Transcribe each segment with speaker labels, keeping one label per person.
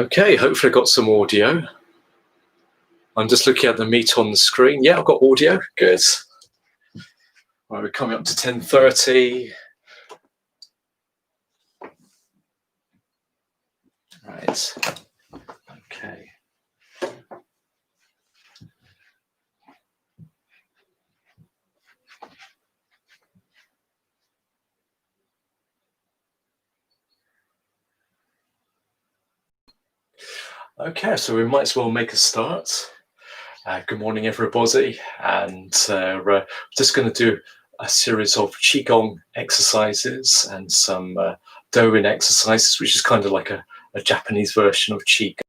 Speaker 1: Okay, hopefully I got some audio. I'm just looking at the meet on the screen. Yeah, I've got audio. Good. Right, we're coming up to 10:30. Right. Okay. Okay, so we might as well make a start. Good morning, everybody. And we're just going to do a series of Qigong exercises and some Do-In exercises, which is kind of like a Japanese version of Qigong.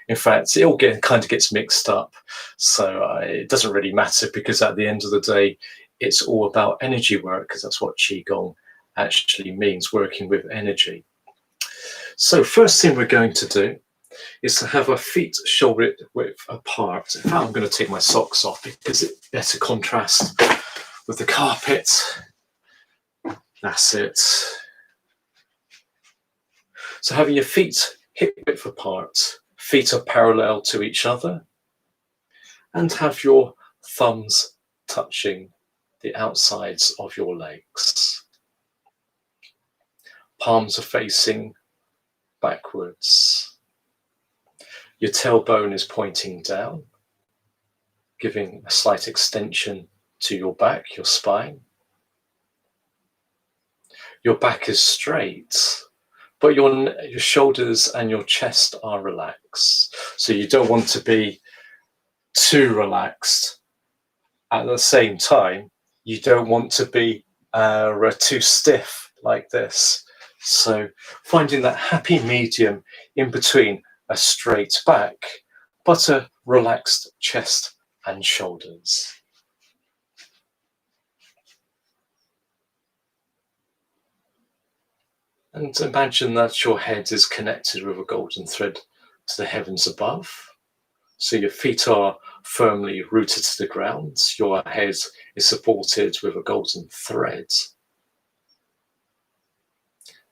Speaker 1: In fact, it all kind of gets mixed up. So it doesn't really matter, because at the end of the day, it's all about energy work, because that's what Qigong actually means, working with energy. So first thing we're going to do is to have our feet shoulder width apart. In fact, I'm going to take my socks off because it better contrast with the carpet. That's it. So having your feet hip width apart, feet are parallel to each other, and have your thumbs touching the outsides of your legs. Palms are facing backwards. Your tailbone is pointing down, giving a slight extension to your back, your spine. Your back is straight, but your shoulders and your chest are relaxed. So you don't want to be too relaxed. At the same time, you don't want to be too stiff like this. So finding that happy medium in between a straight back, but a relaxed chest and shoulders. And imagine that your head is connected with a golden thread to the heavens above. So your feet are firmly rooted to the ground. Your head is supported with a golden thread.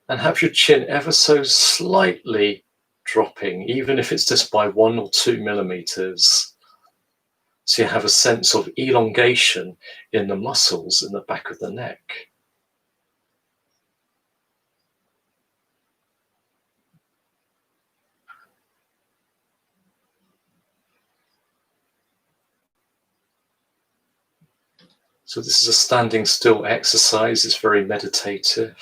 Speaker 1: And have your chin ever so slightly dropping, even if it's just by 1 or 2 millimeters. So you have a sense of elongation in the muscles in the back of the neck. So this is a standing still exercise. It's very meditative.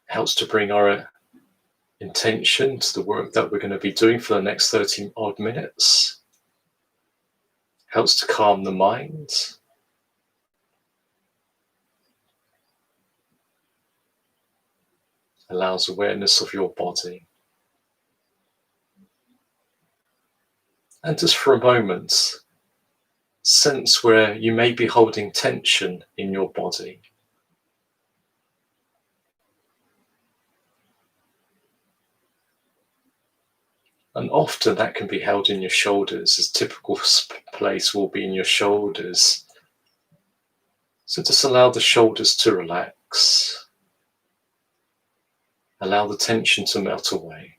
Speaker 1: Helps to bring our intention to the work that we're going to be doing for the next 30 odd minutes. Helps to calm the mind. Allows awareness of your body. And just for a moment, sense where you may be holding tension in your body. And often that can be held in your shoulders. A typical place will be in your shoulders. So just allow the shoulders to relax. Allow the tension to melt away.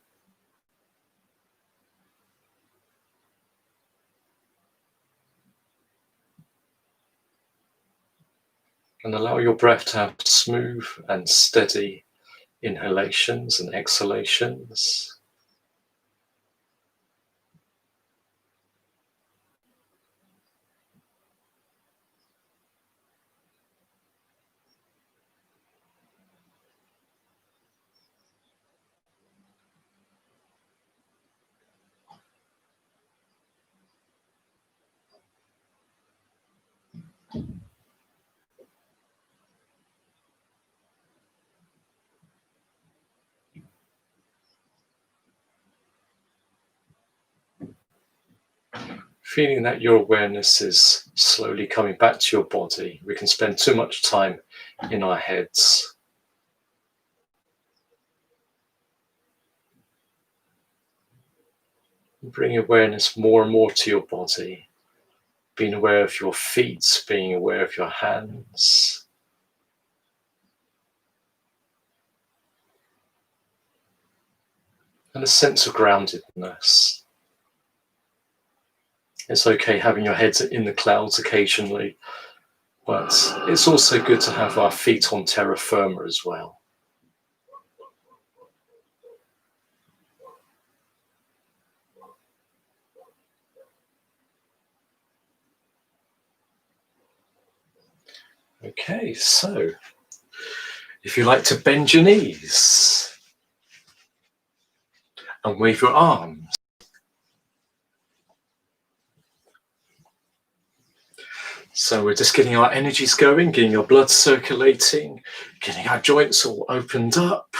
Speaker 1: And allow your breath to have smooth and steady inhalations and exhalations. Feeling that your awareness is slowly coming back to your body. We can spend too much time in our heads. Bring awareness more and more to your body. Being aware of your feet, being aware of your hands. and a sense of groundedness. It's okay having your head in the clouds occasionally, but it's also good to have our feet on terra firma as well. Okay, so if you like to bend your knees and wave your arms, so we're just getting our energies going, getting our blood circulating, getting our joints all opened up.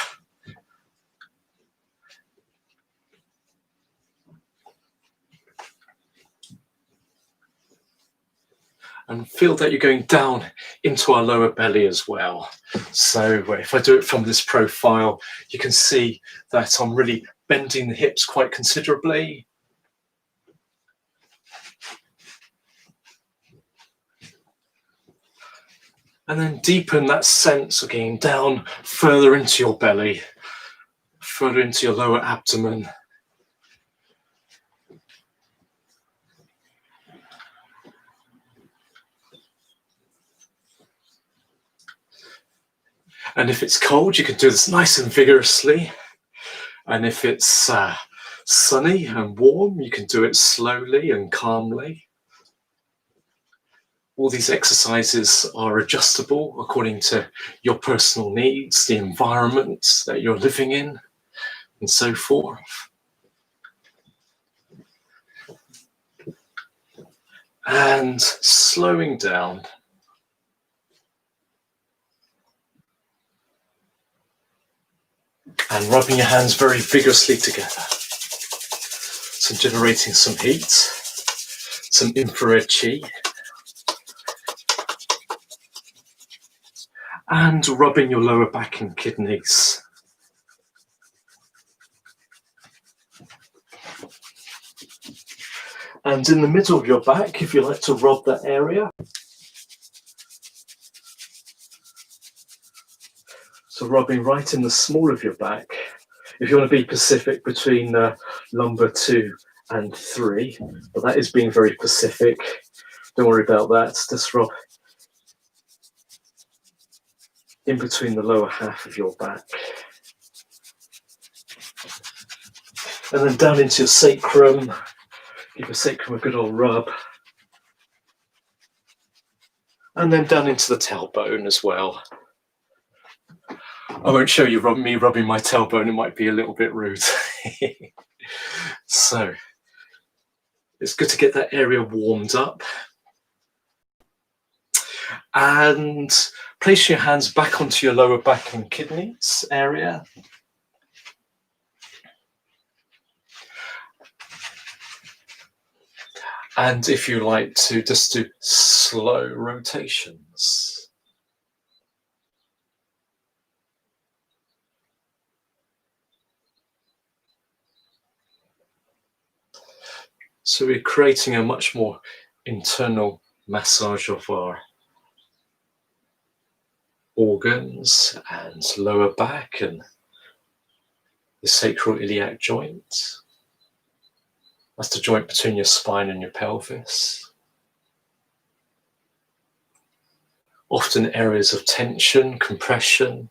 Speaker 1: And feel that you're going down into our lower belly as well. So if I do it from this profile, you can see that I'm really bending the hips quite considerably. And then deepen that sense of getting down further into your belly, further into your lower abdomen. And if it's cold, you can do this nice and vigorously. And if it's sunny and warm, you can do it slowly and calmly. All these exercises are adjustable according to your personal needs, the environment that you're living in, and so forth. And slowing down. And rubbing your hands very vigorously together. So generating some heat, some infrared chi. And rubbing your lower back and kidneys. And in the middle of your back, if you like to rub that area. So rubbing right in the small of your back. If you want to be Pacific between lumbar 2 and 3, but that is being very Pacific. Don't worry about that. Just rub in between the lower half of your back. And then down into your sacrum. Give your sacrum a good old rub. And then down into the tailbone as well. I won't show you me rubbing my tailbone, it might be a little bit rude. So, it's good to get that area warmed up. And place your hands back onto your lower back and kidneys area. And if you like to, just do slow rotations. So we're creating a much more internal massage of our organs and lower back and the sacroiliac joint. That's the joint between your spine and your pelvis. Often areas of tension, compression,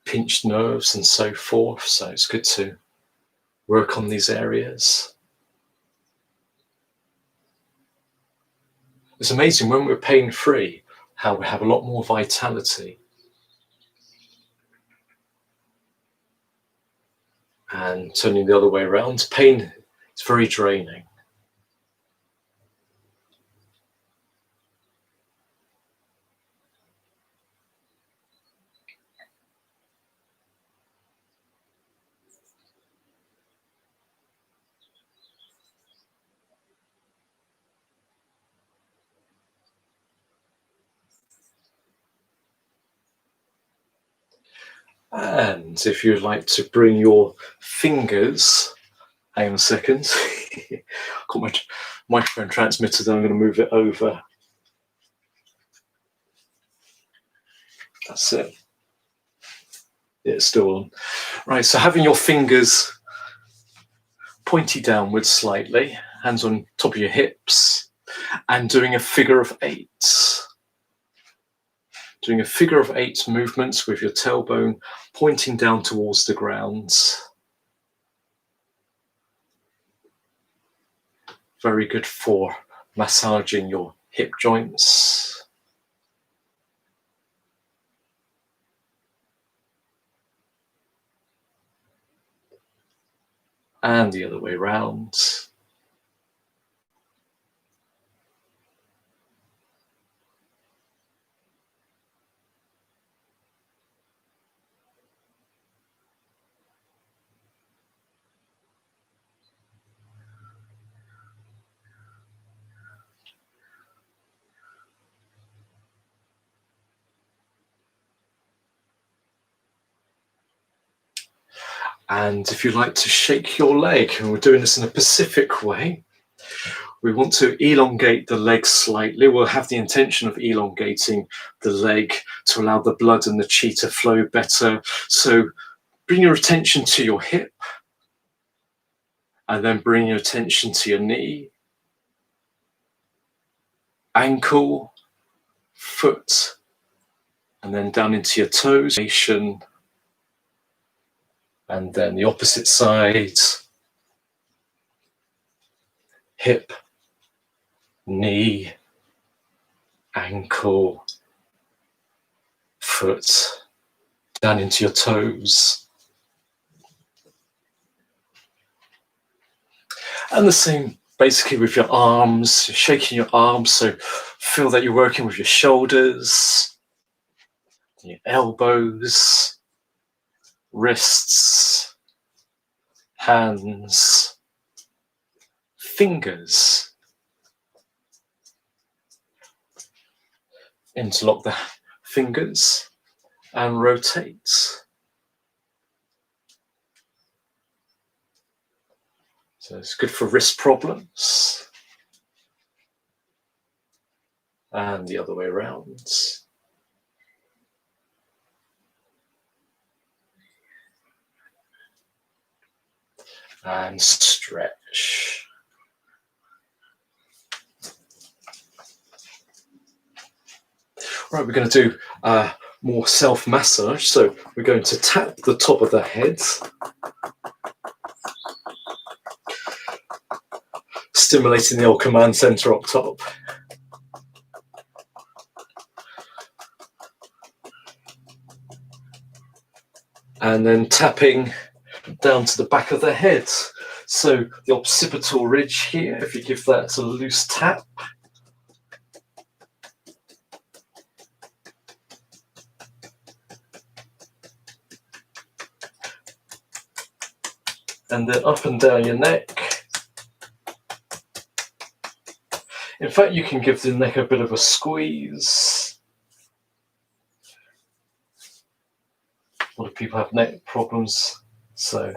Speaker 1: pinched nerves and so forth. So it's good to work on these areas. It's amazing when we're pain-free how we have a lot more vitality. And turning the other way around, pain is very draining. And if you'd like to bring your fingers, hang on a second, got my microphone transmitter, then I'm going to move it over. That's it. It's still on. Right, so having your fingers pointy downwards slightly, hands on top of your hips, and doing a figure of 8. Doing a figure of 8 movements with your tailbone pointing down towards the ground. Very good for massaging your hip joints. And the other way around. And if you like to shake your leg, and we're doing this in a Pacific way, we want to elongate the leg slightly. We'll have the intention of elongating the leg to allow the blood and the chi to flow better. So bring your attention to your hip, and then bring your attention to your knee, ankle, foot, and then down into your toes. And then the opposite side, hip, knee, ankle, foot, down into your toes. And the same basically with your arms, you're shaking your arms, so feel that you're working with your shoulders, your elbows, wrists, hands, fingers. Interlock the fingers and rotate. So it's good for wrist problems. And the other way around. And stretch. Right, we're going to do more self-massage. So we're going to tap the top of the head, stimulating the old command center up top. And then tapping down to the back of the head. So the occipital ridge here, if you give that a loose tap. And then up and down your neck. In fact, you can give the neck a bit of a squeeze. A lot of people have neck problems, so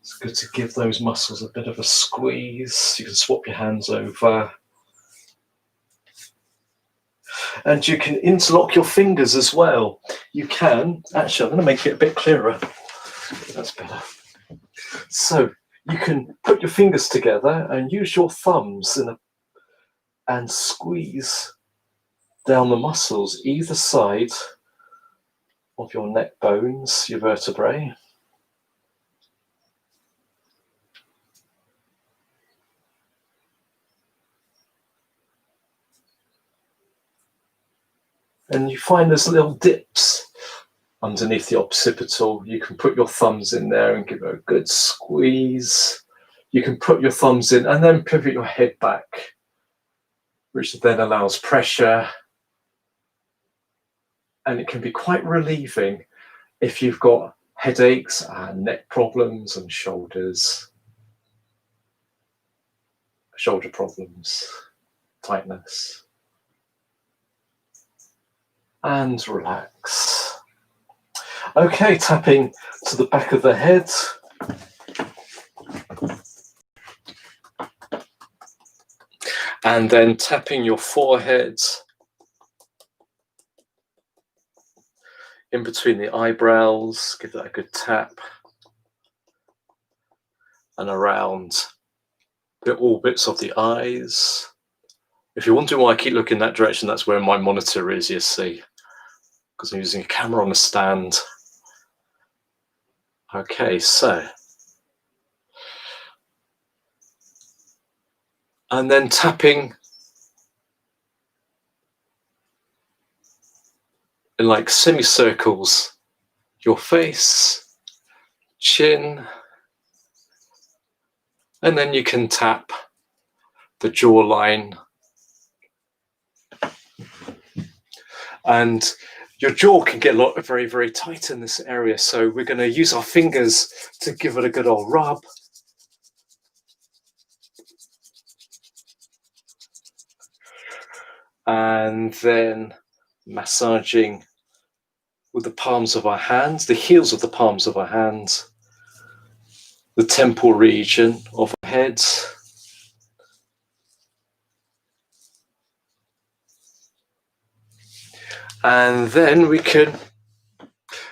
Speaker 1: it's good to give those muscles a bit of a squeeze. You can swap your hands over. And you can interlock your fingers as well. You can, actually, I'm going to make it a bit clearer. That's better. So you can put your fingers together and use your thumbs and squeeze down the muscles either side of your neck bones, your vertebrae. And you find there's little dips underneath the occipital. You can put your thumbs in there and give it a good squeeze. You can put your thumbs in and then pivot your head back, which then allows pressure. And it can be quite relieving if you've got headaches and neck problems and shoulder problems, tightness. And relax. Okay, tapping to the back of the head. And then tapping your forehead, in between the eyebrows, give that a good tap, and around all bits of the eyes. If you're wondering why I keep looking that direction, that's where my monitor is, you see, because I'm using a camera on a stand. Okay, so. And then tapping in like semicircles, your face, chin, and then you can tap the jawline. And your jaw can get very, very tight in this area. So we're going to use our fingers to give it a good old rub. And then massaging with the palms of our hands, the heels of the palms of our hands, the temple region of our heads. And then we can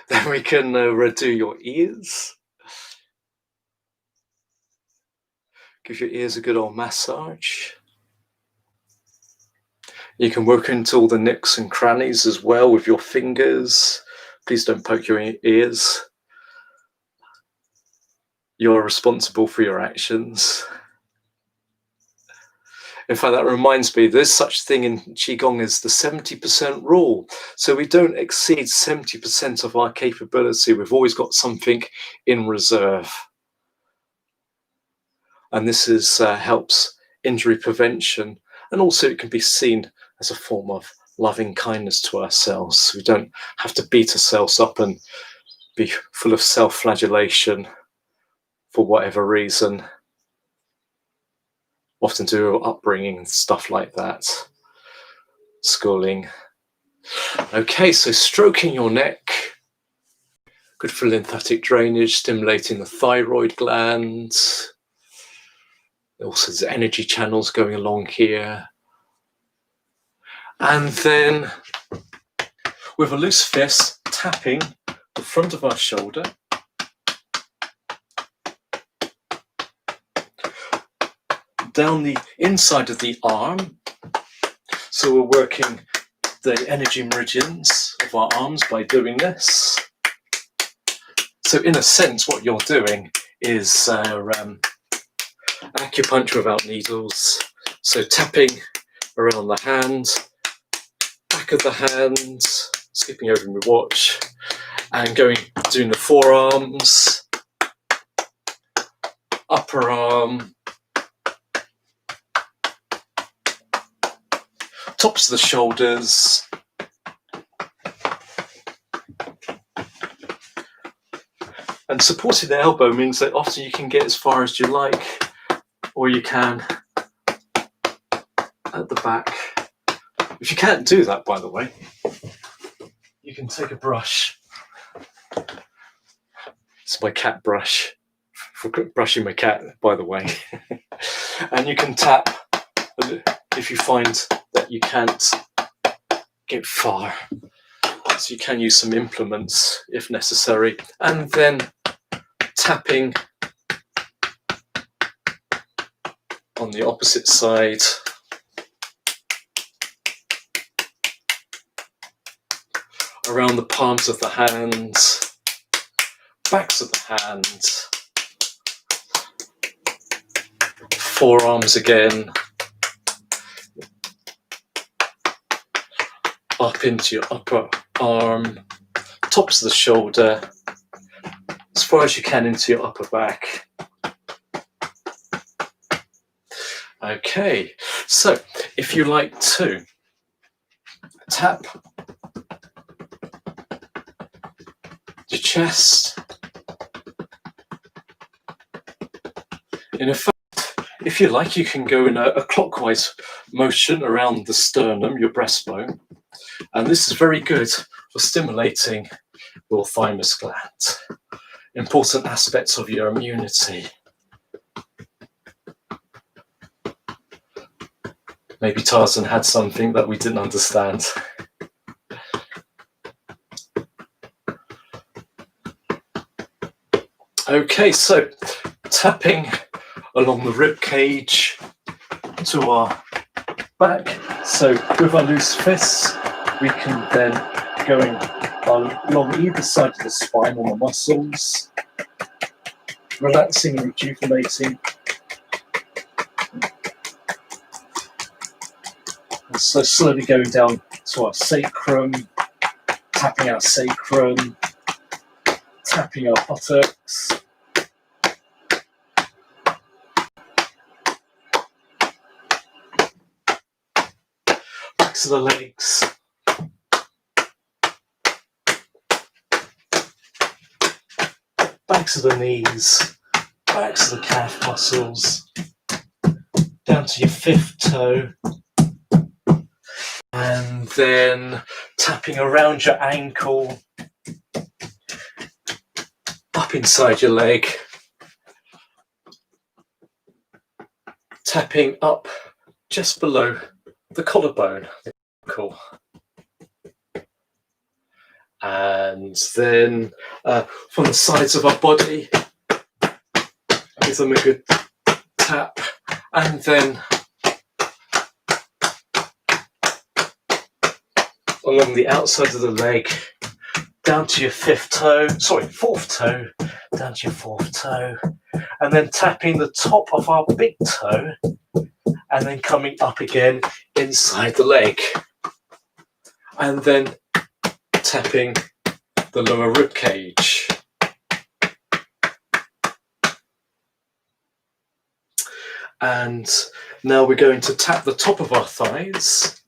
Speaker 1: do your ears. Give your ears a good old massage. You can work into all the nooks and crannies as well with your fingers. Please don't poke your ears. You're responsible for your actions. In fact, that reminds me, there's such thing in Qigong as the 70% rule. So we don't exceed 70% of our capability. We've always got something in reserve. And this helps injury prevention. And also it can be seen as a form of loving kindness to ourselves. We don't have to beat ourselves up and be full of self-flagellation for whatever reason. Often to upbringing and stuff like that. Schooling. Okay, so stroking your neck. Good for lymphatic drainage, stimulating the thyroid gland. Also there's energy channels going along here. And then with a loose fist, tapping the front of our shoulder. Down the inside of the arm. So we're working the energy meridians of our arms by doing this. So in a sense, what you're doing is acupuncture without needles. So tapping around the hand, back of the hand, skipping over my watch, and doing the forearms, upper arm, tops of the shoulders, and supporting the elbow means that often you can get as far as you like, or you can at the back. If you can't do that, by the way, you can take a brush. It's my cat brush for brushing my cat, by the way. And you can tap if you find that you can't get far. So you can use some implements if necessary. And then tapping on the opposite side. Around the palms of the hands, backs of the hands, forearms again, up into your upper arm, tops of the shoulder, as far as you can into your upper back. Okay, so if you like to tap your chest, in effect, if you like, you can go in a clockwise motion around the sternum, your breastbone, and this is very good for stimulating your thymus gland, important aspects of your immunity. Maybe Tarzan had something that we didn't understand. Okay, so tapping along the rib cage to our back. So with our loose fists, we can then going along either side of the spine on the muscles, relaxing and rejuvenating. And so slowly going down to our sacrum, tapping our sacrum, tapping our buttocks. Backs of the legs. Backs of the knees. Backs of the calf muscles. Down to your fifth toe. And then tapping around your ankle. Up inside your leg. Tapping up just below the collarbone. Cool. And then from the sides of our body, give them a good tap, and then along the outside of the leg, down to your fourth toe, down to your fourth toe, and then tapping the top of our big toe, and then coming up again inside the leg, and then tapping the lower rib cage. And now we're going to tap the top of our thighs,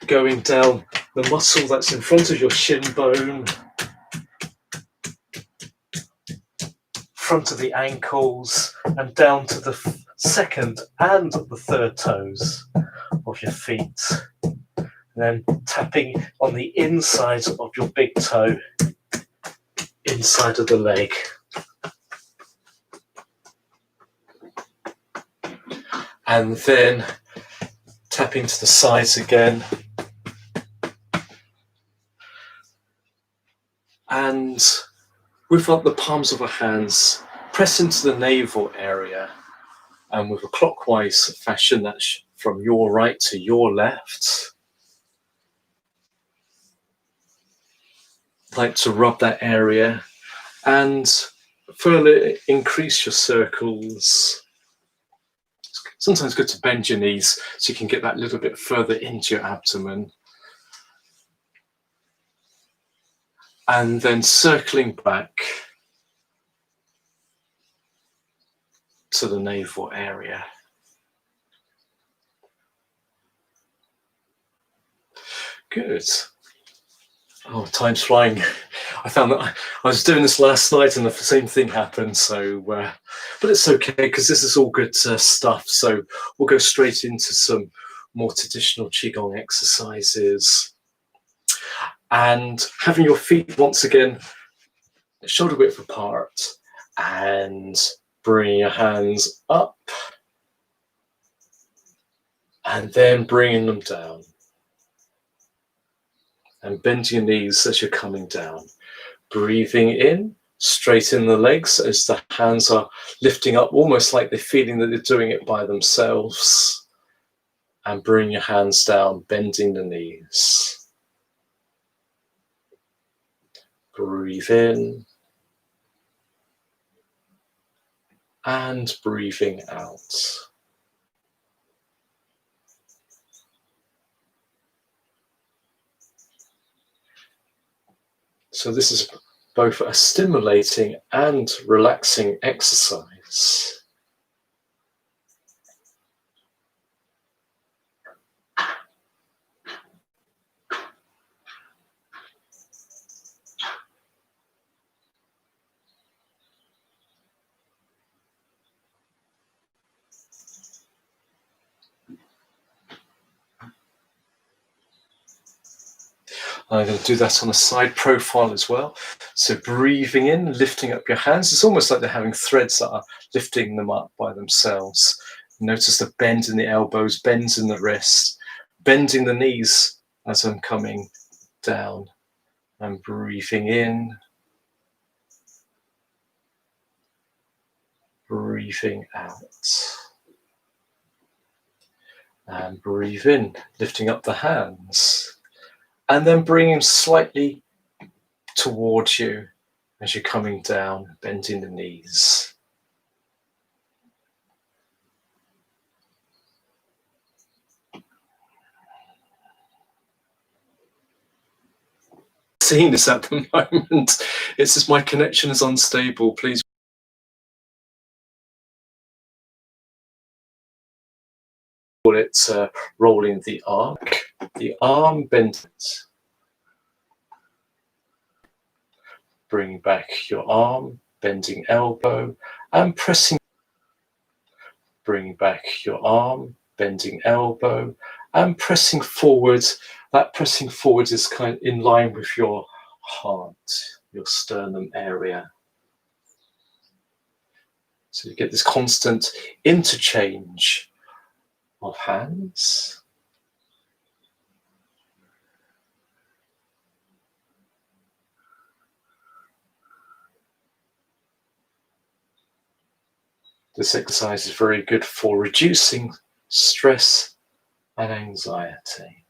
Speaker 1: going down the muscle that's in front of your shin bone, front of the ankles, and down to the second and the third toes of your feet. And then tapping on the inside of your big toe, inside of the leg. And then tapping to the sides again. And with the palms of our hands, press into the navel area. And with a clockwise fashion, that's from your right to your left. Like to rub that area and further increase your circles. Sometimes good to bend your knees so you can get that little bit further into your abdomen. And then circling back to the navel area. Good. Oh, time's flying. I found that I was doing this last night and the same thing happened. So, but it's okay because this is all good stuff. So we'll go straight into some more traditional Qigong exercises. And having your feet once again shoulder width apart and bring your hands up and then bringing them down. And bend your knees as you're coming down. Breathing in, straighten the legs as the hands are lifting up, almost like they're feeling that they're doing it by themselves. And bring your hands down, bending the knees. Breathe in. And breathing out. So this is both a stimulating and relaxing exercise. I'm going to do that on a side profile as well. So breathing in, lifting up your hands. It's almost like they're having threads that are lifting them up by themselves. Notice the bend in the elbows, bends in the wrist, bending the knees as I'm coming down and breathing in, breathing out. And breathe in, lifting up the hands, and then bringing them slightly towards you as you're coming down, bending the knees. Seeing this at the moment, it's just my connection is unstable. Please. It's rolling the arm bent. Bring back your arm, bending elbow, and pressing. Bring back your arm, bending elbow, and pressing forward. That pressing forward is kind of in line with your heart, your sternum area. So you get this constant interchange of hands. This exercise is very good for reducing stress and anxiety.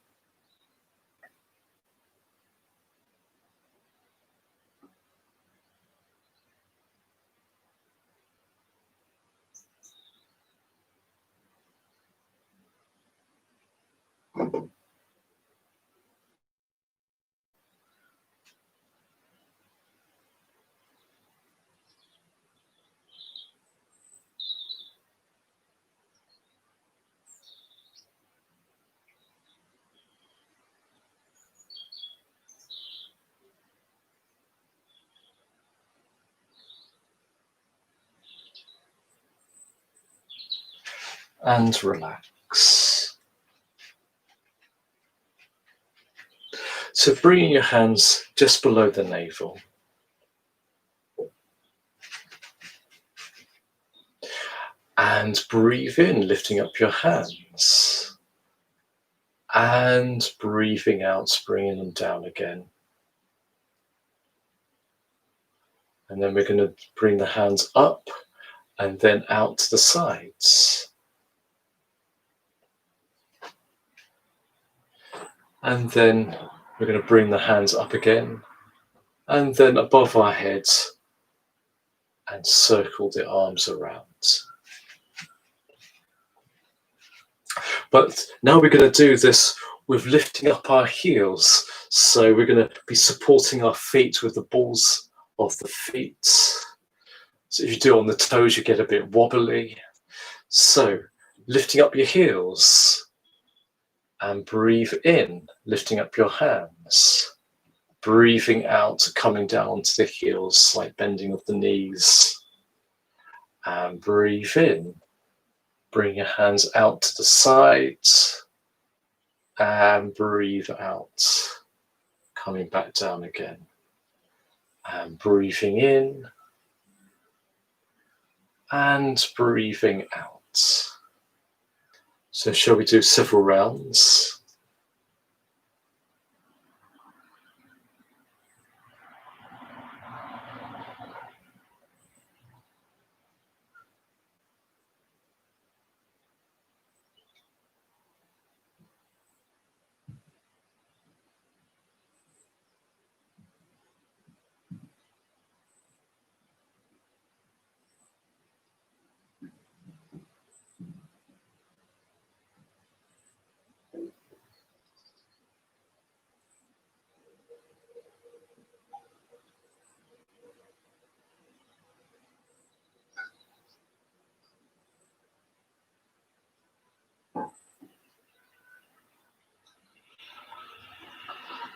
Speaker 1: And relax. So bringing your hands just below the navel. And breathe in, lifting up your hands. And breathing out, bringing them down again. And then we're going to bring the hands up and then out to the sides. And then we're going to bring the hands up again and then above our heads and circle the arms around. But now we're going to do this with lifting up our heels. So we're going to be supporting our feet with the balls of the feet. So if you do it on the toes, you get a bit wobbly. So lifting up your heels and breathe in, lifting up your hands. Breathing out, coming down onto the heels, slight bending of the knees. And breathe in. Bring your hands out to the sides. And breathe out. Coming back down again. And breathing in. And breathing out. So shall we do several rounds?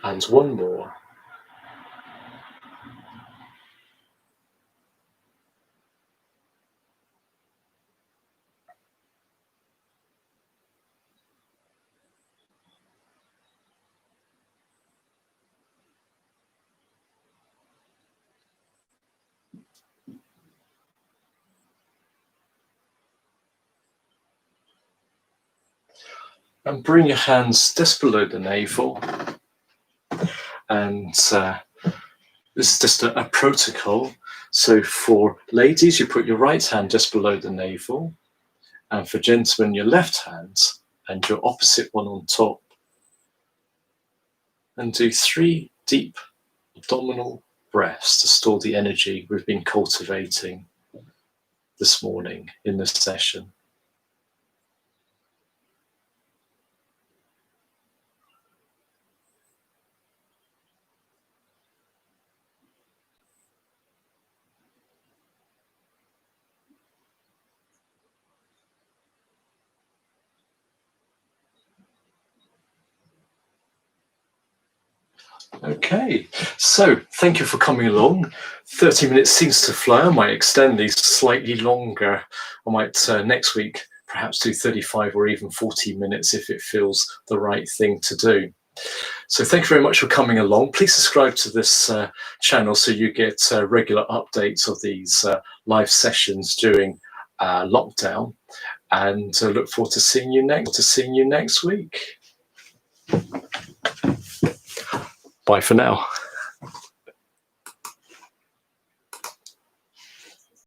Speaker 1: And one more. And bring your hands just below the navel. And This is just a protocol. So for ladies, you put your right hand just below the navel, and for gentlemen, your left hand and your opposite one on top. And do 3 deep abdominal breaths to store the energy we've been cultivating this morning in this session. Okay, so thank you for coming along. 30 minutes seems to fly. I might extend these slightly longer. I might next week perhaps do 35 or even 40 minutes if it feels the right thing to do. So thank you very much for coming along. Please subscribe to this channel so you get regular updates of these live sessions during lockdown, and look forward to seeing you next week. Bye for now.